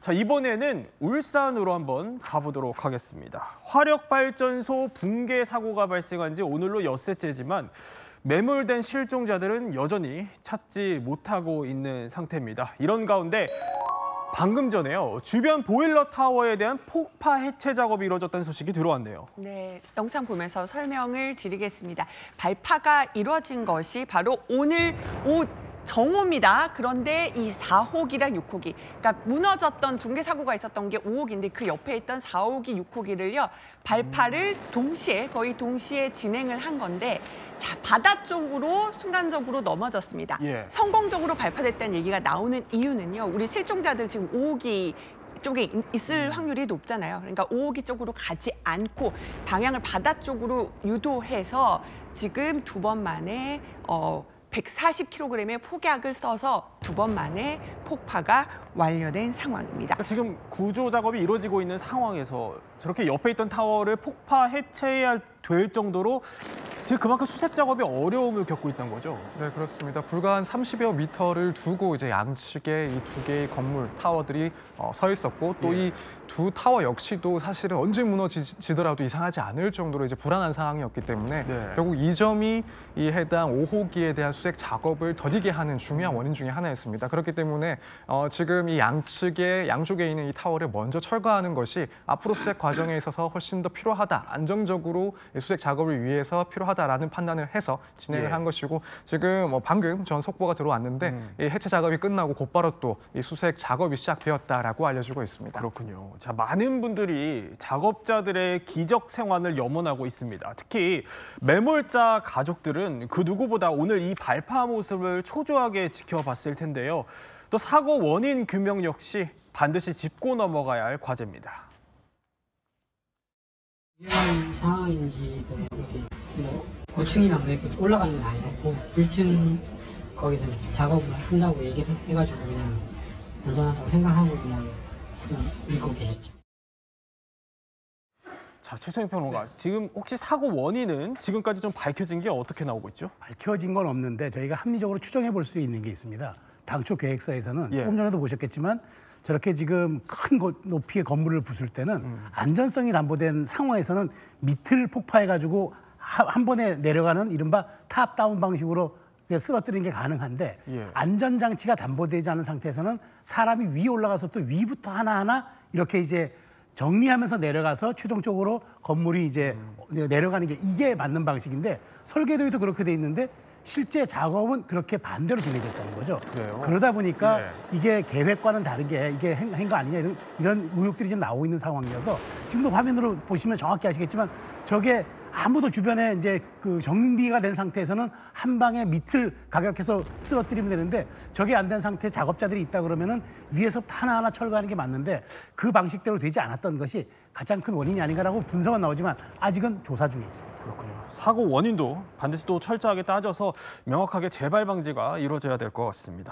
자, 이번에는 울산으로 한번 가보도록 하겠습니다. 화력발전소 붕괴 사고가 발생한 지 오늘로 엿새째지만 매몰된 실종자들은 여전히 찾지 못하고 있는 상태입니다. 이런 가운데 방금 전에요. 주변 보일러 타워에 대한 폭파 해체 작업이 이루어졌다는 소식이 들어왔네요. 네, 영상 보면서 설명을 드리겠습니다. 발파가 이루어진 것이 바로 오늘 오후 정오입니다. 그런데 이 4호기랑 6호기, 그러니까 무너졌던 붕괴 사고가 있었던 게 5호기인데 그 옆에 있던 4호기, 6호기를요. 발파를 거의 동시에 진행을 한 건데 자, 바다 쪽으로 순간적으로 넘어졌습니다. 예. 성공적으로 발파됐다는 얘기가 나오는 이유는요. 우리 실종자들 지금 5호기 쪽에 있을 확률이 높잖아요. 그러니까 5호기 쪽으로 가지 않고 방향을 바다 쪽으로 유도해서 지금 두 번 만에 140kg의 폭약을 써서 두 번 만에 폭파가 완료된 상황입니다. 그러니까 지금 구조 작업이 이루어지고 있는 상황에서 저렇게 옆에 있던 타워를 폭파 해체해야 될 정도로 지금 그만큼 수색 작업이 어려움을 겪고 있다는 거죠. 네, 그렇습니다. 불과 한 30여 미터를 두고 이제 양측에 이 두 개의 건물 타워들이 서 있었고 또 이 두 타워 역시도 사실은 언제 무너지더라도 이상하지 않을 정도로 이제 불안한 상황이었기 때문에 결국 이 점이 이 해당 5호기에 대한 수색 작업을 더디게 하는 중요한 원인 중에 하나였습니다. 그렇기 때문에 지금 이 양쪽에 있는 이 타워를 먼저 철거하는 것이 앞으로 수색 과정에 있어서 훨씬 더 필요하다, 안정적으로 수색 작업을 위해서 필요하다라는 판단을 해서 진행을 한 것이고 지금 방금 전 속보가 들어왔는데 이 해체 작업이 끝나고 곧바로 또 이 수색 작업이 시작되었다라고 알려지고 있습니다. 그렇군요. 자, 많은 분들이 작업자들의 기적 생환을 염원하고 있습니다. 특히 매몰자 가족들은 그 누구보다 오늘 이 발파 모습을 초조하게 지켜봤을 텐데요. 또 사고 원인 규명 역시 반드시 짚고 넘어가야 할 과제입니다. 위험 상황인지도 이제 고층이나 이렇게 올라가는 건 아니고 1층 거기서 이제 작업을 한다고 얘기를 해가지고 그냥 안전하다고 생각하고 그냥 믿고 계셨죠. 자, 최성희 평론가, 지금 혹시 사고 원인은 지금까지 좀 밝혀진 게 어떻게 나오고 있죠? 밝혀진 건 없는데 저희가 합리적으로 추정해 볼 수 있는 게 있습니다. 당초 계획서에서는 조금 전에도 보셨겠지만 저렇게 지금 큰 높이의 건물을 부술 때는 안전성이 담보된 상황에서는 밑을 폭파해가지고 한 번에 내려가는 이른바 탑다운 방식으로 쓰러뜨리는 게 가능한데 안전장치가 담보되지 않은 상태에서는 사람이 위에 올라가서 또 위부터 하나하나 이렇게 이제 정리하면서 내려가서 최종적으로 건물이 이제 내려가는 게 이게 맞는 방식인데 설계도에도 그렇게 돼 있는데 실제 작업은 그렇게 반대로 진행됐다는 거죠. 그래요? 그러다 보니까 이게 계획과는 다르게 이게 한 거 아니냐 이런 의혹들이 지금 나오고 있는 상황이어서 지금도 화면으로 보시면 정확히 아시겠지만 저게 아무도 주변에 이제 그 정비가 된 상태에서는 한 방에 밑을 가격해서 쓰러뜨리면 되는데 저게 안 된 상태에 작업자들이 있다 그러면은 위에서부터 하나하나 철거하는 게 맞는데 그 방식대로 되지 않았던 것이 가장 큰 원인이 아닌가라고 분석은 나오지만 아직은 조사 중에 있습니다. 그렇군요. 사고 원인도 반드시 또 철저하게 따져서 명확하게 재발 방지가 이루어져야 될 것 같습니다.